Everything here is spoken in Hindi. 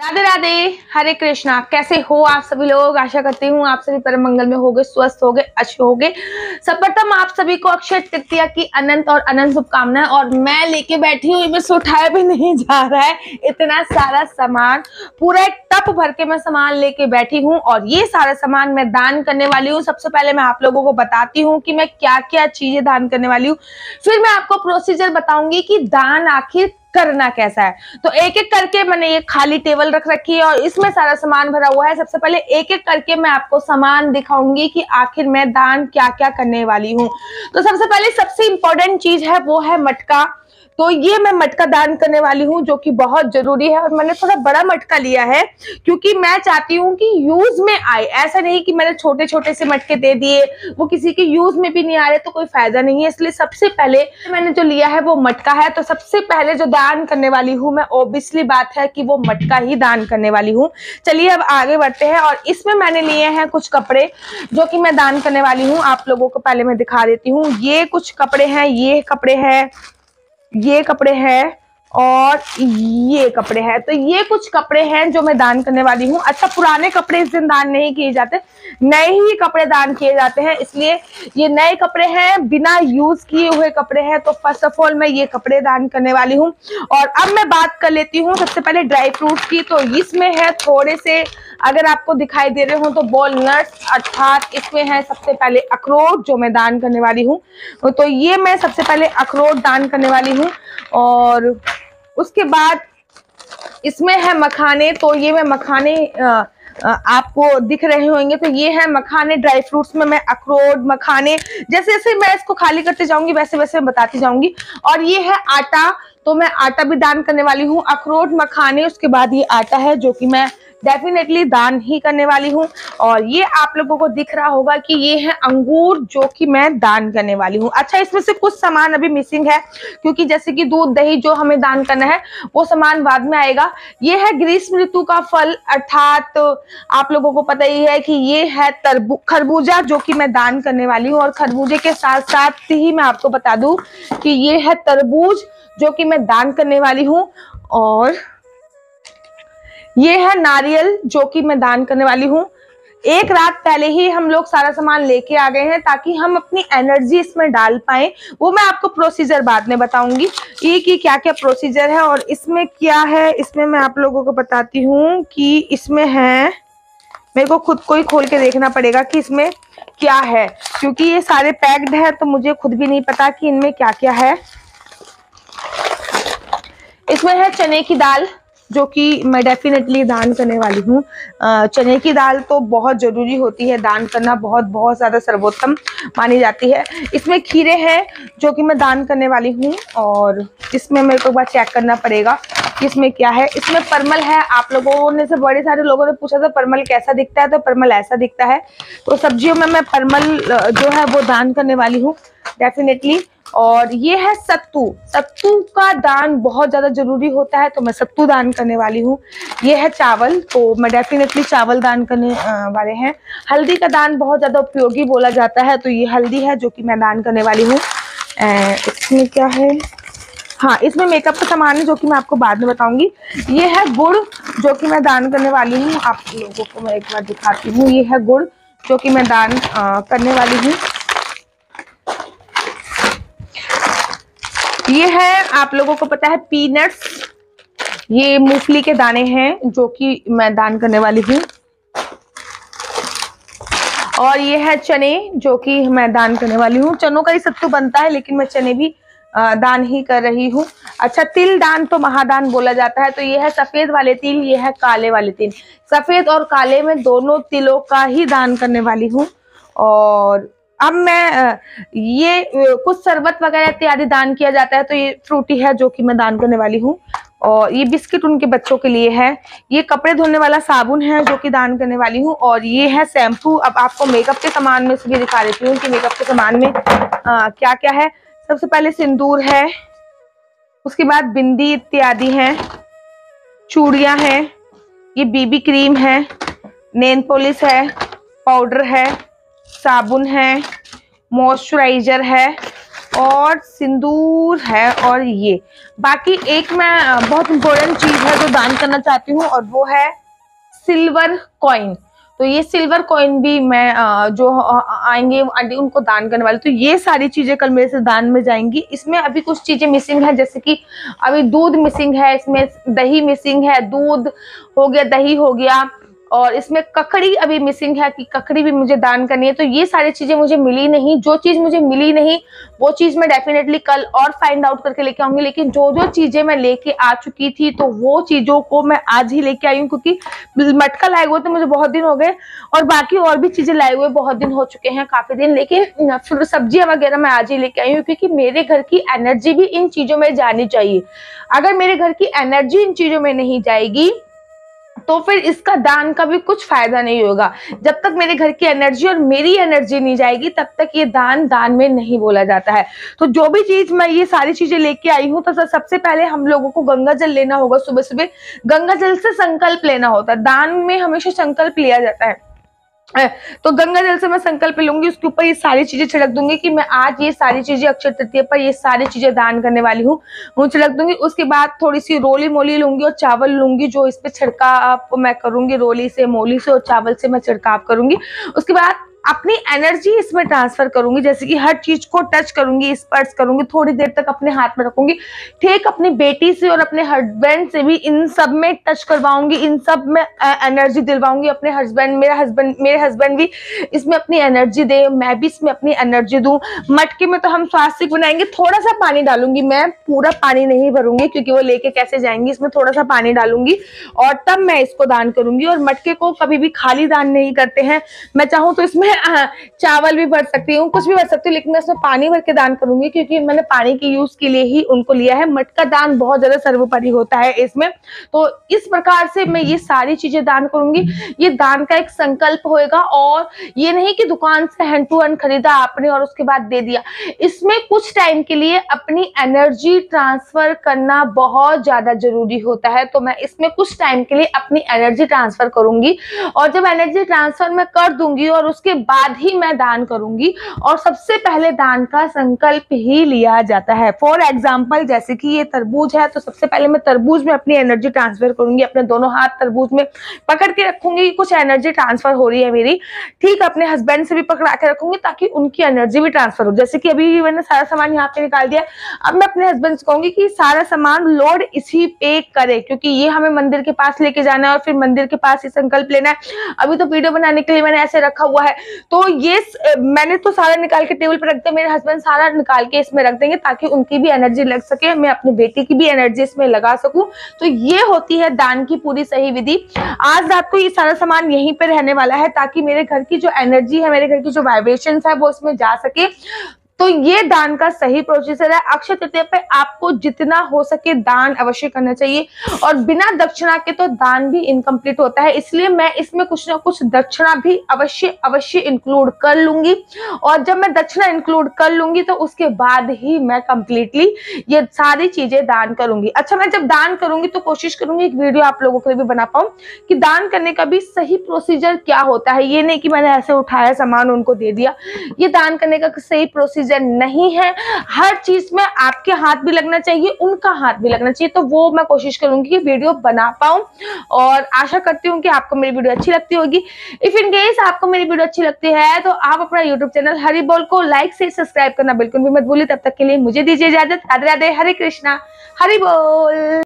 राधे राधे, हरे कृष्णा। कैसे हो आप सभी लोग? आशा करती हूँ आप सभी परम मंगल में होगे, स्वस्थ होगे, अच्छे होगे। सर्वप्रथम आप सभी को अक्षय तृतीया की अनंत और अनंत शुभकामनाएं। और मैं लेके बैठी हूँ, इनमें से उठाया भी नहीं जा रहा है, इतना सारा सामान, पूरा एक टप भर के मैं सामान लेके बैठी हूँ और ये सारा सामान मैं दान करने वाली हूँ। सबसे पहले मैं आप लोगों को बताती हूँ कि मैं क्या क्या चीजें दान करने वाली हूँ, फिर मैं आपको प्रोसीजर बताऊंगी कि दान आखिर करना कैसा है। तो एक एक करके मैंने ये खाली टेबल रख रखी है और इसमें सारा सामान भरा हुआ है। सबसे पहले एक एक करके मैं आपको सामान दिखाऊंगी कि आखिर मैं दान क्या क्या करने वाली हूँ। तो सबसे पहले सबसे इंपॉर्टेंट चीज है वो है मटका। तो ये मैं मटका दान करने वाली हूँ जो कि बहुत जरूरी है और मैंने थोड़ा बड़ा मटका लिया है क्योंकि मैं चाहती हूँ कि यूज में आए। ऐसा नहीं कि मैंने छोटे छोटे से मटके दे दिए, वो किसी के यूज में भी नहीं आ रहे तो कोई फायदा नहीं है। इसलिए सबसे पहले मैंने जो लिया है वो मटका है। तो सबसे पहले जो दान करने वाली हूँ मैं, ऑब्वियसली बात है कि वो मटका ही दान करने वाली हूँ। चलिए अब आगे बढ़ते हैं। और इसमें मैंने लिए हैं कुछ कपड़े जो कि मैं दान करने वाली हूँ। आप लोगों को पहले मैं दिखा देती हूँ। ये कुछ कपड़े हैं, ये कपड़े हैं, ये कपड़े हैं और ये कपड़े हैं। तो ये कुछ कपड़े हैं जो मैं दान करने वाली हूँ। अच्छा, पुराने कपड़े इस दिन दान नहीं किए जाते, नए ही कपड़े दान किए जाते हैं, इसलिए ये नए कपड़े हैं, बिना यूज किए हुए कपड़े हैं। तो फर्स्ट ऑफ ऑल मैं ये कपड़े दान करने वाली हूँ। और अब मैं बात कर लेती हूँ सबसे पहले ड्राई फ्रूट्स की। तो इसमें है थोड़े से, अगर आपको दिखाई दे रहे हो तो वॉलनट्स, अर्थात इसमें है सबसे पहले अखरोट जो मैं दान करने वाली हूँ। तो ये मैं सबसे पहले अखरोट दान करने वाली हूँ। और उसके बाद इसमें है मखाने। तो ये मैं मखाने आपको दिख रहे होंगे, तो ये है मखाने। ड्राई फ्रूट्स में मैं अखरोट, मखाने, जैसे जैसे मैं इसको खाली करते जाऊंगी वैसे वैसे बताती जाऊंगी। और ये है आटा, तो मैं आटा भी दान करने वाली हूँ। अखरोट, मखाने, उसके बाद ये आटा है जो कि मैं डेफिनेटली दान ही करने वाली हूँ। और ये आप लोगों को दिख रहा होगा कि ये है अंगूर जो कि मैं दान करने वाली हूँ। अच्छा, इसमें से कुछ सामान अभी मिसिंग है क्योंकि जैसे कि दूध, दही जो हमें दान करना है वो सामान बाद में आएगा। ये है ग्रीष्म ऋतु का फल, अर्थात आप लोगों को पता ही है कि ये है खरबूजा जो कि मैं दान करने वाली हूँ। और खरबूजे के साथ साथ ही मैं आपको बता दूं कि ये है तरबूज जो कि मैं दान करने वाली हूँ। और ये है नारियल जो कि मैं दान करने वाली हूँ। एक रात पहले ही हम लोग सारा सामान लेके आ गए हैं ताकि हम अपनी एनर्जी इसमें डाल पाए। वो मैं आपको प्रोसीजर बाद में बताऊंगी ये कि क्या क्या प्रोसीजर है और इसमें क्या है। इसमें मैं आप लोगों को बताती हूँ कि इसमें है, मेरे को खुद को ही खोल के देखना पड़ेगा कि इसमें क्या है क्योंकि ये सारे पैक्ड है तो मुझे खुद भी नहीं पता कि इनमें क्या क्या है। इसमें है चने की दाल जो कि मैं डेफिनेटली दान करने वाली हूँ। चने की दाल तो बहुत जरूरी होती है, दान करना बहुत बहुत ज्यादा सर्वोत्तम मानी जाती है। इसमें खीरे हैं जो कि मैं दान करने वाली हूँ। और इसमें मेरे को एक बार चेक करना पड़ेगा कि इसमें क्या है। इसमें परमल है। आप लोगों ने से बड़े सारे लोगों ने पूछा था परमल कैसा दिखता है, तो परमल ऐसा दिखता है। तो सब्जियों में मैं परमल जो है वो दान करने वाली हूँ डेफिनेटली। और ये है सत्तू। सत्तू का दान बहुत ज्यादा जरूरी होता है तो मैं सत्तू दान करने वाली हूँ। ये है चावल, तो मैं डेफिनेटली चावल दान करने वाले हैं। हल्दी का दान बहुत ज्यादा उपयोगी बोला जाता है, तो ये हल्दी है जो कि मैं दान करने वाली हूँ। इसमें क्या है, हाँ इसमें मेकअप का सामान है जो कि मैं आपको बाद में बताऊंगी। ये है गुड़ जो कि मैं दान करने वाली हूँ। आप लोगों को मैं एक बार दिखाती हूँ। ये है गुड़ जो कि मैं दान करने वाली हूँ। ये है, आप लोगों को पता है, पीनट्स, ये मूंगफली के दाने हैं जो कि मैं दान करने वाली हूँ। और ये है चने जो कि मैं दान करने वाली हूँ। चनों का ही सत्तू बनता है लेकिन मैं चने भी दान ही कर रही हूँ। अच्छा, तिल दान तो महादान बोला जाता है। तो ये है सफेद वाले तिल, ये है काले वाले तिल। सफेद और काले में दोनों तिलों का ही दान करने वाली हूँ। और अब मैं ये कुछ शरबत वगैरह इत्यादि दान किया जाता है, तो ये फ्रूटी है जो कि मैं दान करने वाली हूँ। और ये बिस्किट उनके बच्चों के लिए है। ये कपड़े धोने वाला साबुन है जो कि दान करने वाली हूँ। और ये है शैम्पू। अब आपको मेकअप के सामान में से भी दिखा देती हूँ कि मेकअप के सामान में क्या क्या है। सबसे पहले सिंदूर है, उसके बाद बिंदी इत्यादि है, चूड़ियां हैं, ये बीबी क्रीम है, नेल पॉलिश है, पाउडर है, साबुन है, मॉइस्चराइजर है, और सिंदूर है, और ये बाकी एक मैं बहुत इंपॉर्टेंट चीज है जो दान करना चाहती हूँ, और वो है सिल्वर कॉइन। तो ये सिल्वर कॉइन भी मैं जो आएंगे आंटी उनको दान करने वाले, तो ये सारी चीजें कल मेरे से दान में जाएंगी। इसमें अभी कुछ चीजें मिसिंग है, जैसे कि अभी दूध मिसिंग है, इसमें दही मिसिंग है, दूध हो गया, दही हो गया, और इसमें ककड़ी अभी मिसिंग है कि ककड़ी भी मुझे दान करनी है। तो ये सारी चीजें मुझे मिली नहीं, जो चीज मुझे मिली नहीं वो चीज मैं डेफिनेटली कल और फाइंड आउट करके लेके आऊंगी। लेकिन जो जो चीजें मैं लेके आ चुकी थी तो वो चीजों को मैं आज ही लेके आई हूँ, क्योंकि मटका लाए हुए तो मुझे बहुत दिन हो गए, और बाकी और भी चीजें लाए हुए बहुत दिन हो चुके हैं, काफी दिन। लेकिन फिर सब्जियां वगैरह मैं आज ही लेके आई हूँ, क्योंकि मेरे घर की एनर्जी भी इन चीजों में जानी चाहिए। अगर मेरे घर की एनर्जी इन चीजों में नहीं जाएगी तो फिर इसका दान का भी कुछ फायदा नहीं होगा। जब तक मेरे घर की एनर्जी और मेरी एनर्जी नहीं जाएगी तब तक ये दान में नहीं बोला जाता है। तो जो भी चीज मैं ये सारी चीजें लेके आई हूँ, तो सबसे पहले हम लोगों को गंगा जल लेना होगा। सुबह सुबह गंगा जल से संकल्प लेना होता है। दान में हमेशा संकल्प लिया जाता है, तो गंगा जल से मैं संकल्प लूंगी, उसके ऊपर ये सारी चीजें छिड़क दूंगी कि मैं आज ये सारी चीजें अक्षय तृतीया पर ये सारी चीजें दान करने वाली हूँ, वो छिड़क दूंगी। उसके बाद थोड़ी सी रोली मोली लूंगी और चावल लूंगी, जो इस पे छिड़काव मैं करूंगी, रोली से, मोली से और चावल से मैं छिड़काव करूंगी। उसके बाद अपनी एनर्जी इसमें ट्रांसफर करूंगी, जैसे कि हर चीज को टच करूंगी, स्पर्श करूंगी, थोड़ी देर तक अपने हाथ में रखूंगी। ठीक अपनी बेटी से और अपने हस्बैंड से भी इन सब में टच करवाऊंगी, इन सब में एनर्जी दिलवाऊंगी। अपने हस्बैंड, मेरे हस्बैंड भी इसमें अपनी एनर्जी दे, मैं भी इसमें अपनी एनर्जी दूं। मटके में तो हम स्वास्तिक बनाएंगे, थोड़ा सा पानी डालूंगी, मैं पूरा पानी नहीं भरूंगी क्योंकि वो लेके कैसे जाएंगी, इसमें थोड़ा सा पानी डालूंगी और तब मैं इसको दान करूंगी। और मटके को कभी भी खाली दान नहीं करते हैं। मैं चाहूं तो इसमें चावल भी भर सकती हूँ, कुछ भी भर सकती हूँ, लेकिन मैं इसमें पानी भर के दान करूंगी क्योंकि मैंने पानी के यूज के लिए ही उनको लिया है। मटका दान बहुत ज्यादा सर्वोपरि होता है इसमें। तो इस प्रकार से मैं ये सारी चीजें दान करूंगी। ये दान का एक संकल्प होएगा, और ये नहीं कि दुकान से हैंड टू हैंड खरीदा आपने और उसके बाद दे दिया। इसमें कुछ टाइम के लिए अपनी एनर्जी ट्रांसफर करना बहुत ज्यादा जरूरी होता है। तो मैं इसमें कुछ टाइम के लिए अपनी एनर्जी ट्रांसफर करूंगी, और जब एनर्जी ट्रांसफर मैं कर दूंगी और उसके बाद ही मैं दान करूंगी। और सबसे पहले दान का संकल्प ही लिया जाता है। फॉर एग्जाम्पल, जैसे कि ये तरबूज है, तो सबसे पहले मैं तरबूज में अपनी एनर्जी ट्रांसफर करूंगी। अपने दोनों हाथ तरबूज में पकड़ के रखूंगी, कुछ एनर्जी ट्रांसफर हो रही है मेरी। ठीक अपने हस्बैंड से भी पकड़ा के रखूंगी ताकि उनकी एनर्जी भी ट्रांसफर हो। जैसे कि अभी मैंने सारा सामान यहाँ पे निकाल दिया, अब मैं अपने हस्बैंड से कहूंगी कि सारा सामान लोड इसी पे करे, क्योंकि ये हमें मंदिर के पास लेके जाना है और फिर मंदिर के पास ही संकल्प लेना है। अभी तो वीडियो बनाने के लिए मैंने ऐसे रखा हुआ है, तो ये मैंने तो सारा निकाल के टेबल पर रख दिया, मेरे हस्बैंड सारा निकाल के इसमें रख देंगे ताकि उनकी भी एनर्जी लग सके, मैं अपनी बेटी की भी एनर्जी इसमें लगा सकूं। तो ये होती है दान की पूरी सही विधि। आज रात को ये सारा सामान यहीं पे रहने वाला है ताकि मेरे घर की जो एनर्जी है, मेरे घर की जो वाइब्रेशंस है वो इसमें जा सके। तो ये दान का सही प्रोसीजर है। अक्षय तृतीया पे आपको जितना हो सके दान अवश्य करना चाहिए, और बिना दक्षिणा के तो दान भी इनकम्प्लीट होता है। इसलिए मैं इसमें कुछ ना कुछ दक्षिणा भी अवश्य इंक्लूड कर लूंगी, और जब मैं दक्षिणा इंक्लूड कर लूंगी तो उसके बाद ही मैं कंप्लीटली ये सारी चीजें दान करूंगी। अच्छा, मैं जब दान करूंगी तो कोशिश करूंगी एक वीडियो आप लोगों के लिए भी बना पाऊं कि दान करने का भी सही प्रोसीजर क्या होता है। ये नहीं कि मैंने ऐसे उठाया सामान उनको दे दिया, ये दान करने का सही प्रोसीजर नहीं है। हर चीज में आपके हाथ भी लगना चाहिए, उनका हाथ भी लगना चाहिए। तो वो मैं कोशिश करूंगी कि वीडियो बना पाऊं, और आशा करती हूँ कि आपको मेरी वीडियो अच्छी लगती होगी। इफ इन केस आपको मेरी वीडियो अच्छी लगती है तो आप अपना यूट्यूब चैनल हरि बोल को लाइक से सब्सक्राइब करना बिल्कुल भी मत भूलिए। तब तक के लिए मुझे दीजिए इजाजत। राधे राधे, हरे कृष्णा, हरि बोल।